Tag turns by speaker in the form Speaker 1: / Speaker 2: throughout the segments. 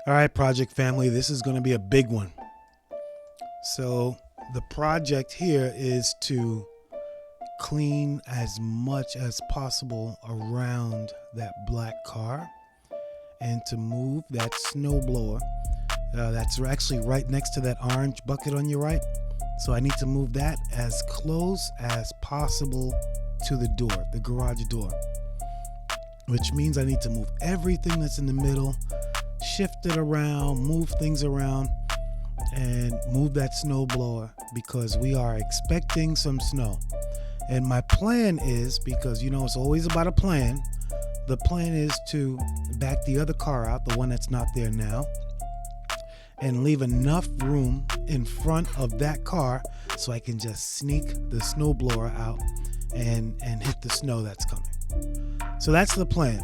Speaker 1: All right, project family, this is going to be a big one. So the project here is to clean as much as possible around that black car and to move that snowblower that's actually right next to that orange bucket on your right. So I need to move that as close as possible to the door, the garage door, which means I need to move everything that's in the middle, shift it around, move things around, and move that snowblower because we are expecting some snow. And my plan is, because it's always about a plan, the plan is to back the other car out, the one that's not there now, and leave enough room in front of that car so I can just sneak the snowblower out and hit the snow that's coming. So that's the plan.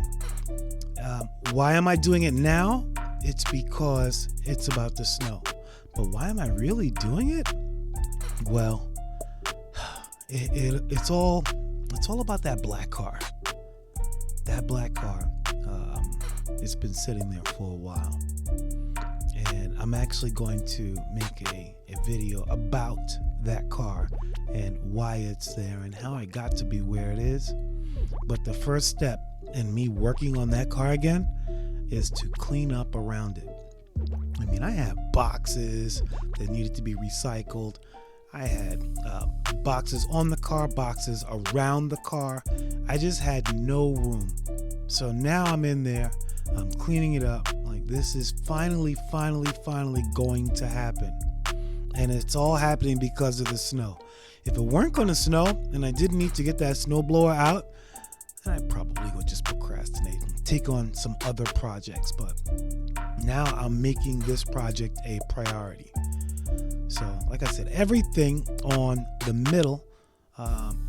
Speaker 1: Why am I doing it now? It's because it's about to snow. But why am I really doing it? Well, it's all about that black car. That black car, it's been sitting there for a while. And I'm actually going to make a video about that car and why it's there and how it got to be where it is. But the first step in me working on that car again is to clean up around it. I mean, I had boxes that needed to be recycled. I had boxes on the car, boxes around the car. I just had no room. So now I'm in there, I'm cleaning it up. Like, this is finally going to happen. And it's all happening because of the snow. If it weren't going to snow and I didn't need to get that snowblower out, then I probably would just procrastinate and take on some other projects. But now I'm making this project a priority. So, like I said, everything on the middle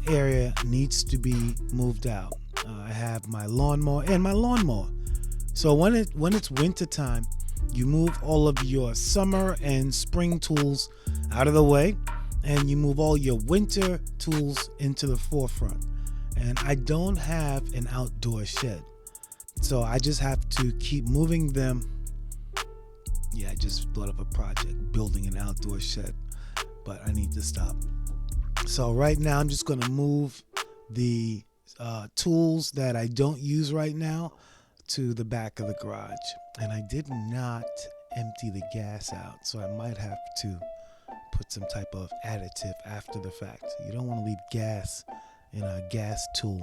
Speaker 1: area needs to be moved out. I have my lawnmower and my lawnmower. So when it's winter time, you move all of your summer and spring tools out of the way, and you move all your winter tools into the forefront. And I don't have an outdoor shed, so I just have to keep moving them. Yeah, I just thought of a project, building an outdoor shed, but I need to stop. So right now I'm just going to move the tools that I don't use right now to the back of the garage. And I did not empty the gas out, so I might have to put some type of additive after the fact. You don't want to leave gas in a gas tool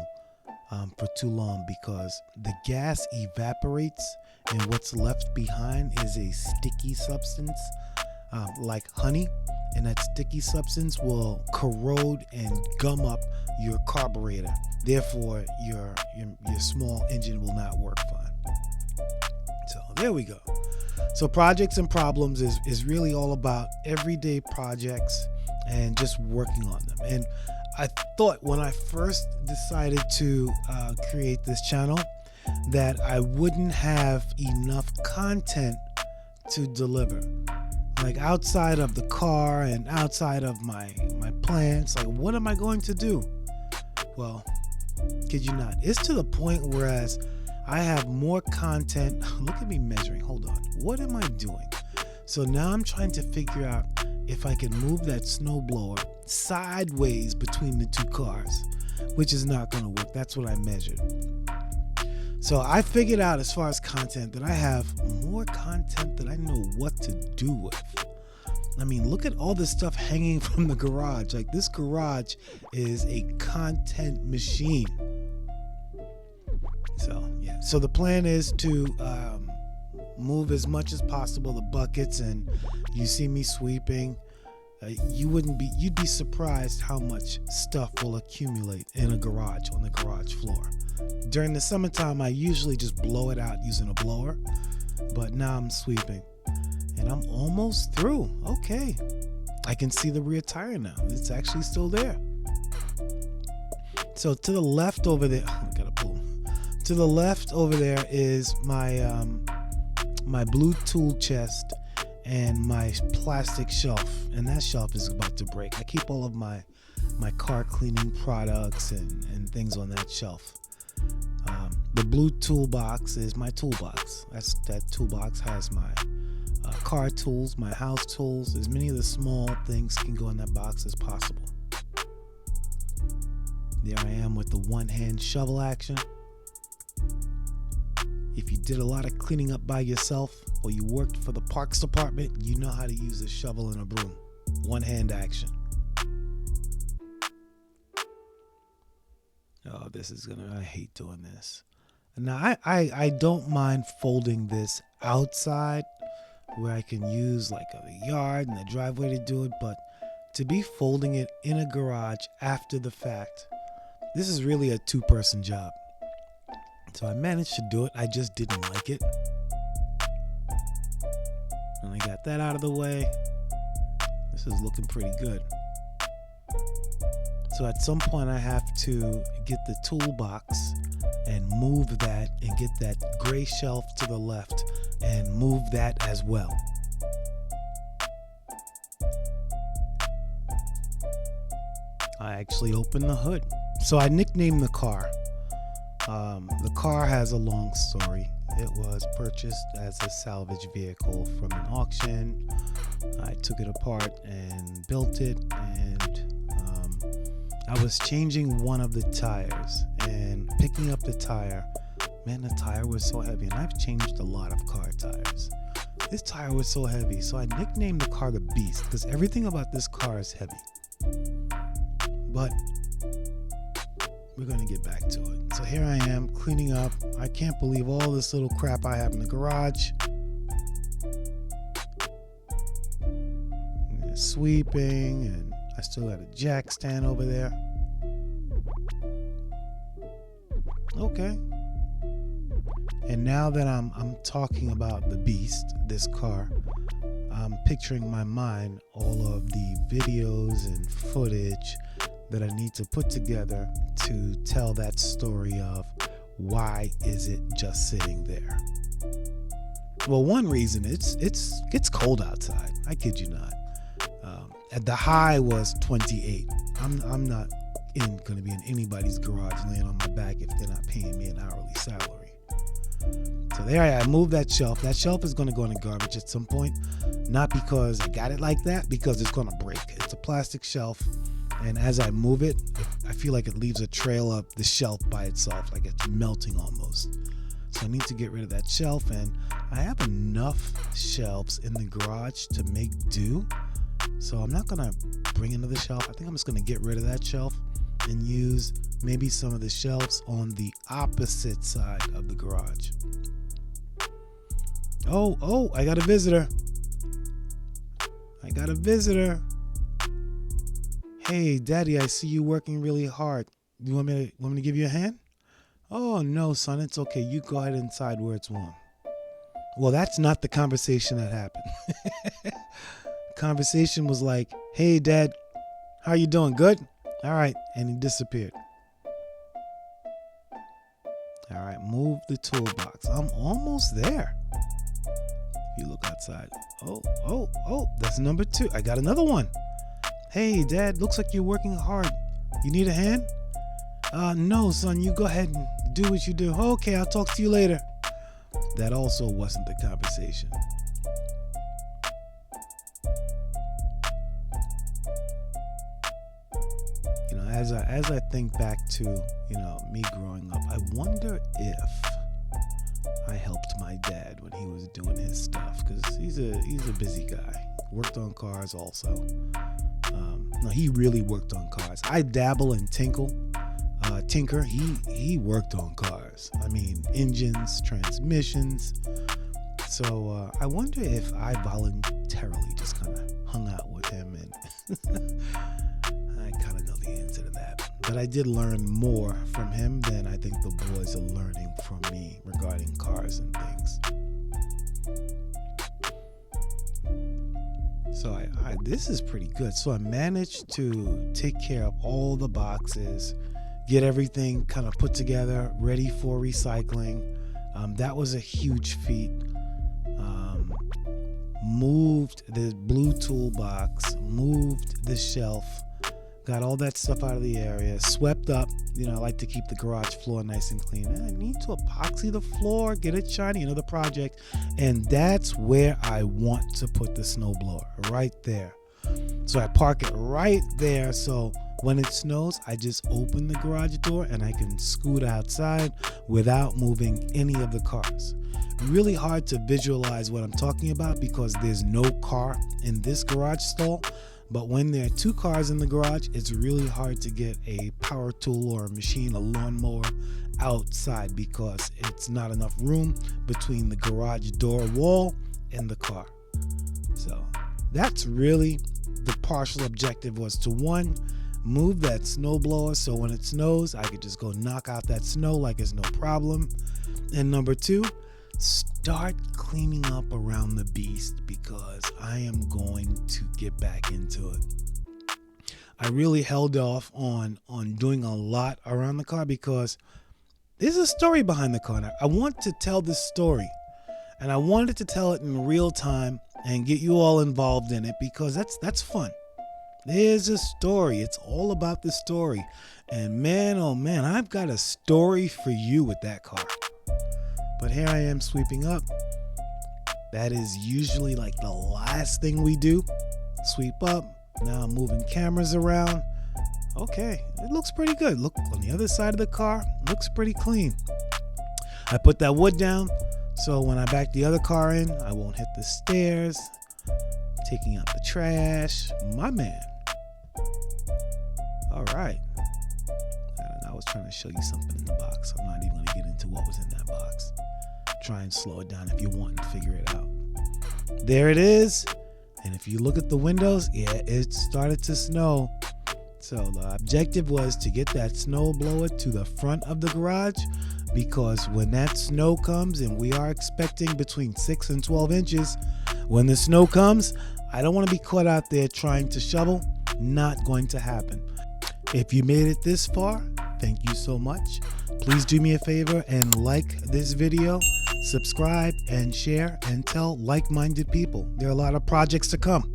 Speaker 1: for too long, because the gas evaporates and what's left behind is a sticky substance like honey, and that sticky substance will corrode and gum up your carburetor. Therefore, your small engine will not work fine. So there we go. So projects and problems is really all about everyday projects and just working on them. And I thought when I first decided to create this channel that I wouldn't have enough content to deliver. Like, outside of the car and outside of my plants, like, what am I going to do? Well, kid you not, it's to the point whereas I have more content. Look at me measuring. Hold on. What am I doing? So now I'm trying to figure out if I can move that snowblower sideways between the two cars, which is not going to work. That's what I measured. So I figured out, as far as content, that I have more content than I know what to do with. I mean, look at all this stuff hanging from the garage. Like, this garage is a content machine. So, yeah. So the plan is to move as much as possible the buckets, and you see me sweeping. You'd be surprised how much stuff will accumulate in a garage, on the garage floor. During the summertime, I usually just blow it out using a blower, but now I'm sweeping and I'm almost through. Okay, I can see the rear tire now. It's actually still there. So to the left over there, I gotta pull. To the left over there is my my blue tool chest and my plastic shelf, and that shelf is about to break. I keep all of my car cleaning products and things on that shelf. the blue toolbox is my toolbox. That toolbox has my car tools, my house tools. As many of the small things can go in that box as possible. There I am with the one-hand shovel action. If you did a lot of cleaning up by yourself or you worked for the parks department, you know how to use a shovel and a broom. One-hand action. Oh, I hate doing this. Now, I don't mind folding this outside where I can use like a yard and a driveway to do it, but to be folding it in a garage after the fact, this is really a two-person job. So I managed to do it. I just didn't like it. And I got that out of the way. This is looking pretty good. So at some point I have to get the toolbox and move that and get that gray shelf to the left and move that as well. I actually opened the hood. So I nicknamed the car. The car has a long story. It was purchased as a salvage vehicle from an auction. I took it apart and built it, and I was changing one of the tires and picking up the tire. Man, the tire was so heavy, and I've changed a lot of car tires. This tire was so heavy, so I nicknamed the car the Beast because everything about this car is heavy. But we're gonna get back to it. So here I am cleaning up. I can't believe all this little crap I have in the garage. And sweeping, and I still got a jack stand over there. Okay. And now that I'm talking about the Beast, this car, I'm picturing in my mind all of the videos and footage that I need to put together to tell that story of why is it just sitting there. Well, one reason it's cold outside. I kid you not. The high was 28. I'm not going to be in anybody's garage laying on my back if they're not paying me an hourly salary. So there I moved that shelf. That shelf is going to go in the garbage at some point. Not because I got it like that, because it's going to break. It's a plastic shelf. And as I move it, I feel like it leaves a trail up the shelf by itself, like it's melting almost. So I need to get rid of that shelf, and I have enough shelves in the garage to make do. So I'm not gonna bring another shelf. I think I'm just gonna get rid of that shelf and use maybe some of the shelves on the opposite side of the garage. Oh, I got a visitor. Hey, Daddy, I see you working really hard. You want me to give you a hand? Oh, no, son, it's okay. You go ahead inside where it's warm. Well, that's not the conversation that happened. Conversation was like, hey, Dad, how you doing? Good? All right. And he disappeared. All right, move the toolbox. I'm almost there. If you look outside. Oh, that's number 2. I got another one. Hey, Dad, looks like you're working hard. You need a hand? No, son, you go ahead and do what you do. Okay, I'll talk to you later. That also wasn't the conversation. You know, as I think back to, me growing up, I wonder if I helped my dad when he was doing his stuff, because he's a busy guy. Worked on cars also. No, he really worked on cars. I dabble and tinker. He worked on cars. I mean, engines, transmissions. So I wonder if I voluntarily just kind of hung out with him, and I kind of know the answer to that. But I did learn more from him than I think the boys are learning from me regarding cars and things. So this is pretty good. So I managed to take care of all the boxes, get everything kind of put together, ready for recycling. That was a huge feat. Moved the blue toolbox, moved the shelf, got all that stuff out of the area, swept up. You know, I like to keep the garage floor nice and clean. I need to epoxy the floor, get it shiny, another project. And that's where I want to put the snowblower, right there. So I park it right there, so when it snows, I just open the garage door and I can scoot outside without moving any of the cars. Really hard to visualize what I'm talking about because there's no car in this garage stall. But when there are two cars in the garage, it's really hard to get a power tool or a machine, a lawnmower outside because it's not enough room between the garage door wall and the car. So that's really the partial objective, was to, one, move that snowblower so when it snows, I could just go knock out that snow like it's no problem. And number two, start cleaning up around the beast because I am going to get back into it. I really held off on doing a lot around the car because there's a story behind the car. I want to tell this story, and I wanted to tell it in real time and get you all involved in it because that's fun. There's a story. It's all about the story. And man, oh man, I've got a story for you with that car. But here I am sweeping up. That is usually like the last thing we do. Sweep up. Now I'm moving cameras around. Okay, it looks pretty good. Look on the other side of the car. Looks pretty clean. I put that wood down so when I back the other car in, I won't hit the stairs. Taking out the trash. My man. All right. I was trying to show you something in the box. I'm not even going to get into what was in that box. Try and slow it down if you want to figure it out. There it is. And if you look at the windows, yeah, it started to snow. So the objective was to get that snow blower to the front of the garage, because when that snow comes, and we are expecting between 6 and 12 inches, when the snow comes, I don't want to be caught out there trying to shovel. Not going to happen. If you made it this far, thank you so much. Please do me a favor and like this video, subscribe and share, and tell like-minded people. There are a lot of projects to come.